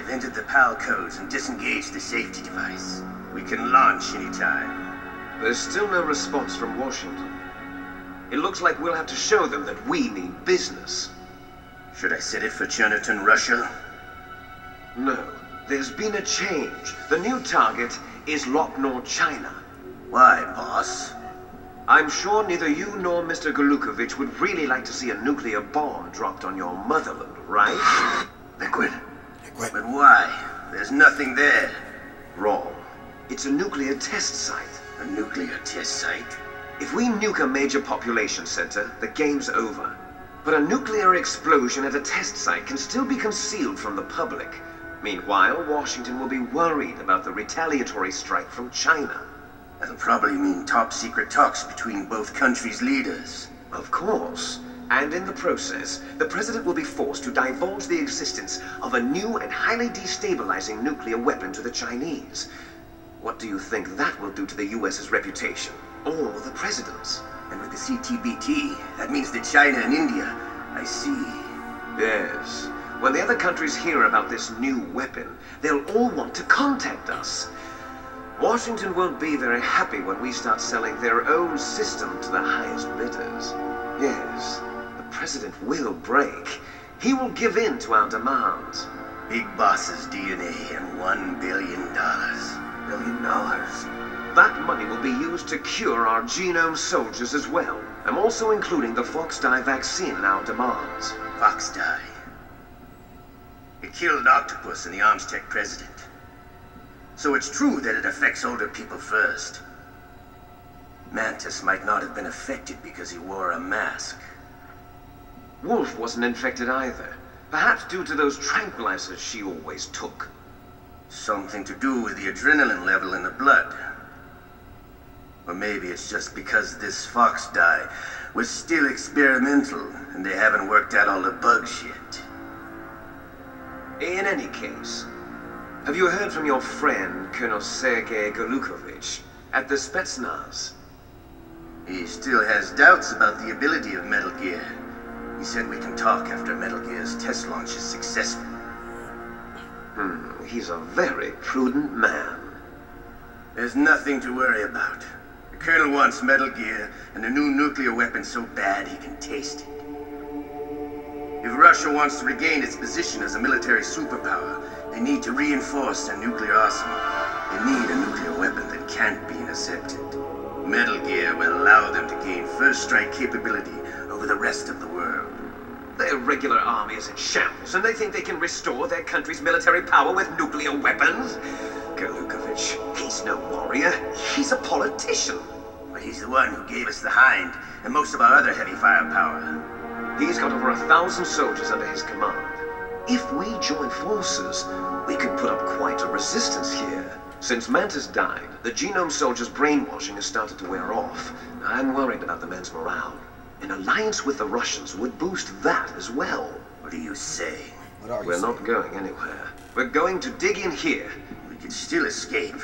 I've entered the PAL codes and disengaged the safety device. We can launch anytime. There's still no response from Washington. It looks like we'll have to show them that we mean business. Should I set it for Cherniton, Russia? No. There's been a change. The new target is Locknor, China. Why, boss? I'm sure neither you nor Mr. Golukovich would really like to see a nuclear bomb dropped on your motherland, right? Liquid. But why? There's nothing there. Wrong. It's a nuclear test site. A nuclear test site? If we nuke a major population center, the game's over. But a nuclear explosion at a test site can still be concealed from the public. Meanwhile, Washington will be worried about the retaliatory strike from China. That'll probably mean top-secret talks between both countries' leaders. Of course. And in the process, the president will be forced to divulge the existence of a new and highly destabilizing nuclear weapon to the Chinese. What do you think that will do to the US's reputation? Or the president's? And with the CTBT, that means that China and India. I see. Yes. When the other countries hear about this new weapon, they'll all want to contact us. Washington won't be very happy when we start selling their own system to the highest bidders. Yes, the president will break. He will give in to our demands. Big Boss's DNA and $1 billion. $1 billion? That money will be used to cure our genome soldiers as well. I'm also including the Foxdie vaccine in our demands. Foxdie? It killed Octopus and the Armstech president. So it's true that it affects older people first. Mantis might not have been affected because he wore a mask. Wolf wasn't infected either. Perhaps due to those tranquilizers she always took. Something to do with the adrenaline level in the blood. Or maybe it's just because this Foxdie was still experimental and they haven't worked out all the bugs yet. In any case, have you heard from your friend, Colonel Sergei Golukovich, at the Spetsnaz? He still has doubts about the ability of Metal Gear. He said we can talk after Metal Gear's test launch is successful. He's a very prudent man. There's nothing to worry about. The Colonel wants Metal Gear and a new nuclear weapon so bad he can taste it. If Russia wants to regain its position as a military superpower, they need to reinforce their nuclear arsenal. They need a nuclear weapon that can't be intercepted. Metal Gear will allow them to gain first strike capability over the rest of the world. Their regular army is in shambles, and they think they can restore their country's military power with nuclear weapons? Golukovich, he's no warrior. He's a politician. But he's the one who gave us the Hind and most of our other heavy firepower. He's got over 1,000 soldiers under his command. If we join forces, we could put up quite a resistance here. Since Mantis died, the genome soldiers' brainwashing has started to wear off. I'm worried about the men's morale. An alliance with the Russians would boost that as well. What are you saying? We're not going anywhere. We're going to dig in here. We can still escape.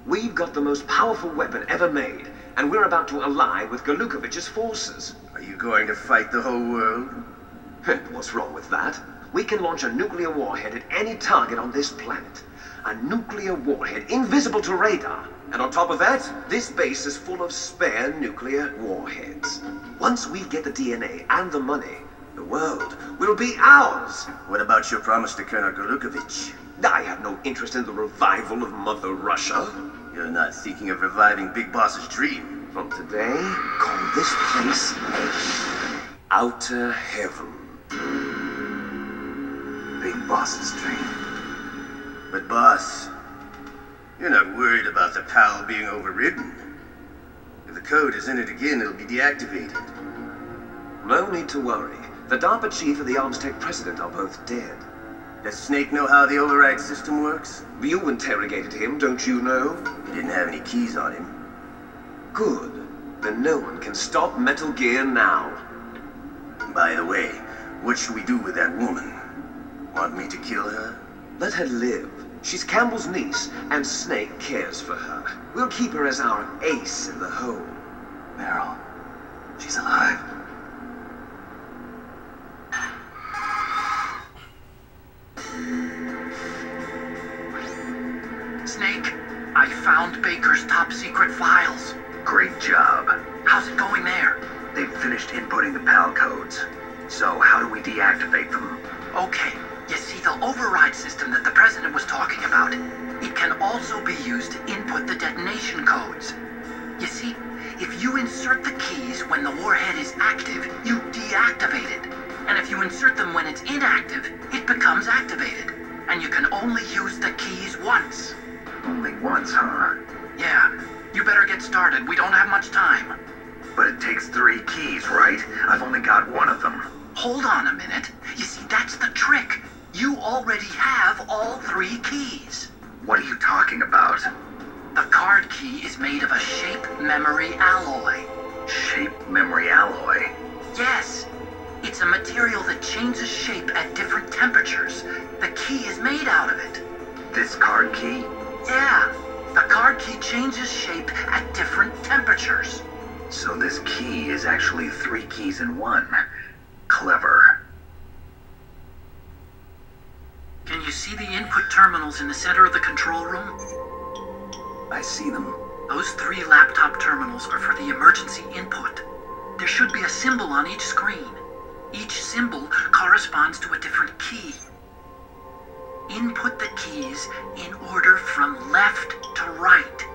We've got the most powerful weapon ever made, and we're about to ally with Golukovich's forces. Are you going to fight the whole world? What's wrong with that? We can launch a nuclear warhead at any target on this planet. A nuclear warhead invisible to radar. And on top of that, this base is full of spare nuclear warheads. Once we get the DNA and the money, the world will be ours. What about your promise to Colonel Golukovich? I have no interest in the revival of Mother Russia. You're not thinking of reviving Big Boss's dream. From today, call this place Outer Heaven. Big Boss's dream. But boss, you're not worried about the PAL being overridden. If the code is in it again, it'll be deactivated. No need to worry. The DARPA chief and the Armstech president are both dead. Does Snake know how the override system works? You interrogated him, don't you know? He didn't have any keys on him. Good. Then no one can stop Metal Gear now. By the way, what should we do with that woman? Want me to kill her? Let her live. She's Campbell's niece, and Snake cares for her. We'll keep her as our ace in the hole. Meryl, she's alive. top secret files. Great job. How's it going there? They've finished inputting the PAL codes. So how do we deactivate them? Okay, you see the override system that the President was talking about. It can also be used to input the detonation codes. You see, if you insert the keys when the warhead is active, you deactivate it. And if you insert them when it's inactive, it becomes activated. And you can only use the keys once. Only once, huh? Yeah, you better get started. We don't have much time. But it takes 3 keys, right? I've only got one of them. Hold on a minute. You see, that's the trick. You already have all 3 keys. What are you talking about? The card key is made of a shape memory alloy. Shape memory alloy? Yes. It's a material that changes shape at different temperatures. The key is made out of it. This card key? Yeah. The card key changes shape at different temperatures. So this key is actually 3 keys in one. Clever. Can you see the input terminals in the center of the control room? I see them. Those 3 laptop terminals are for the emergency input. There should be a symbol on each screen. Each symbol corresponds to a different key. Input the keys in order from left to right.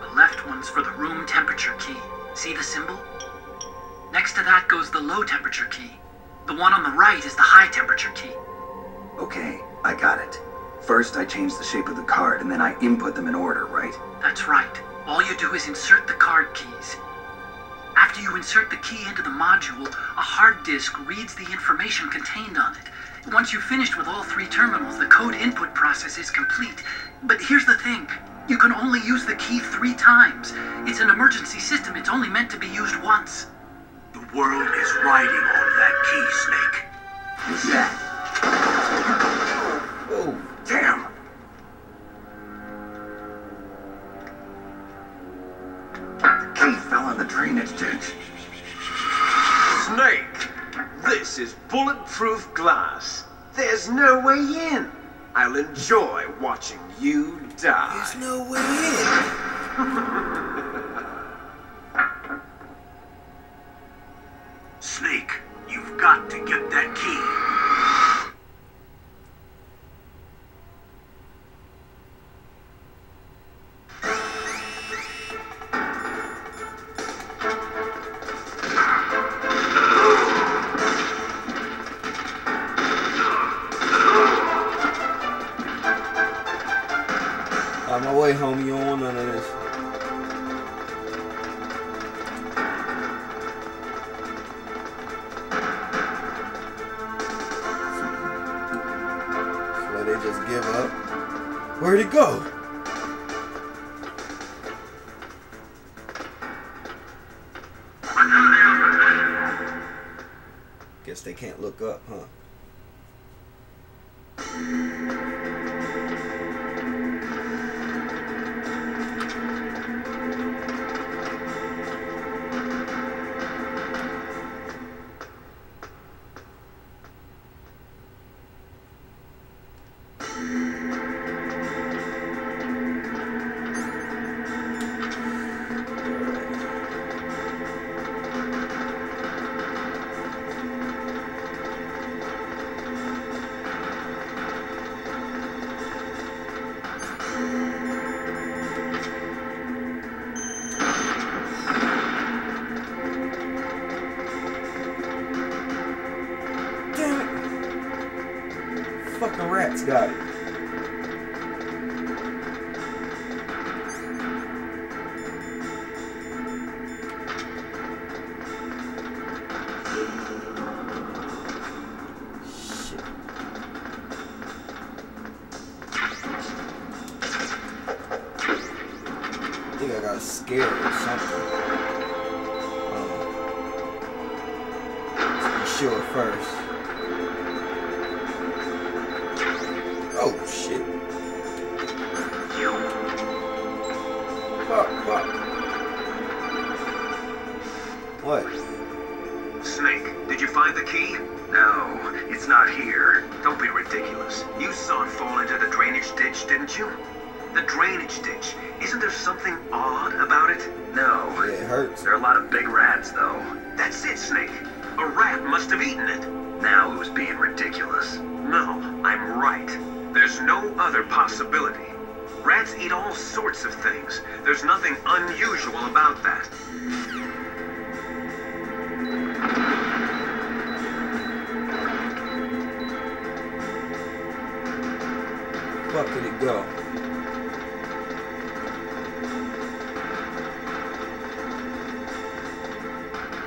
The left one's for the room temperature key. See the symbol? Next to that goes the low temperature key. The one on the right is the high temperature key. Okay, I got it. First, I change the shape of the card, and then I input them in order, right? That's right. All you do is insert the card keys. After you insert the key into the module, a hard disk reads the information contained on it. Once you've finished with all 3 terminals, the code input process is complete. But here's the thing. You can only use the key 3 times. It's an emergency system. It's only meant to be used once. The world is riding on that key, Snake. What's that? Oh, damn! The key fell in the drainage ditch. Snake! This is bulletproof glass. There's no way in. I'll enjoy watching you die. There's no way in. Snake, you've got to get that key. On my way home, you don't want none of this. So they just give up. Where'd it go? Guess they can't look up, huh? Fucking rats got it. Shit. I think I got scared or something. Let's be sure first. Oh shit. Fuck. What? Snake, did you find the key? No, it's not here. Don't be ridiculous. You saw it fall into the drainage ditch, didn't you? The drainage ditch. Isn't there something odd about it? No. Yeah, it hurts. There are a lot of big rats, though. That's it, Snake. A rat must have eaten it. Now who's being ridiculous? No, I'm right. There's no other possibility. Rats eat all sorts of things. There's nothing unusual about that. Fuck did it go?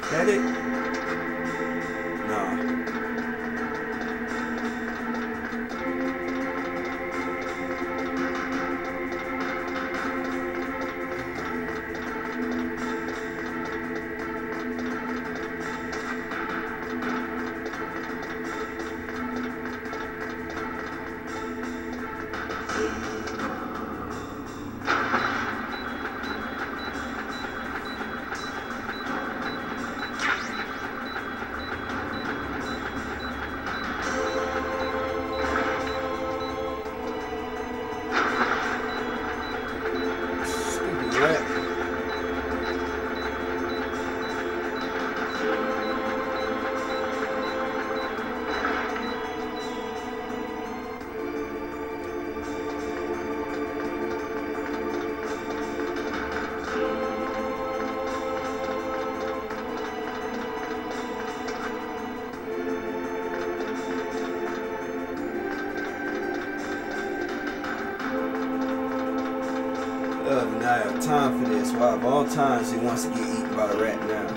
Is that it? Nah. I have time for this. Well, of all times, he wants to get eaten by a rat now.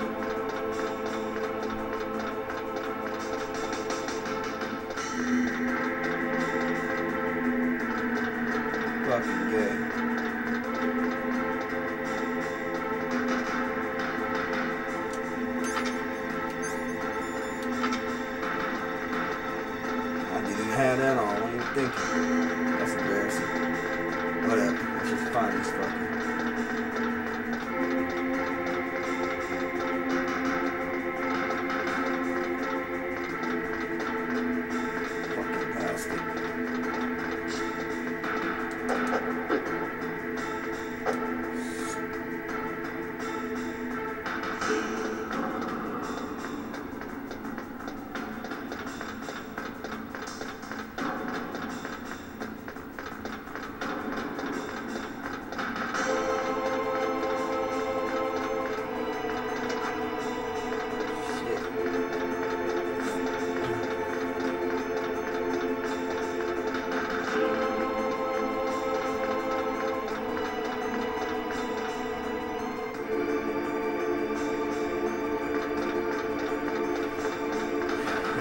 Fucking gay. I didn't even have that on. What are you thinking? That's embarrassing. Whatever. Let's just find this fucking.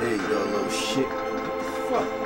There you go, little shit. What the fuck?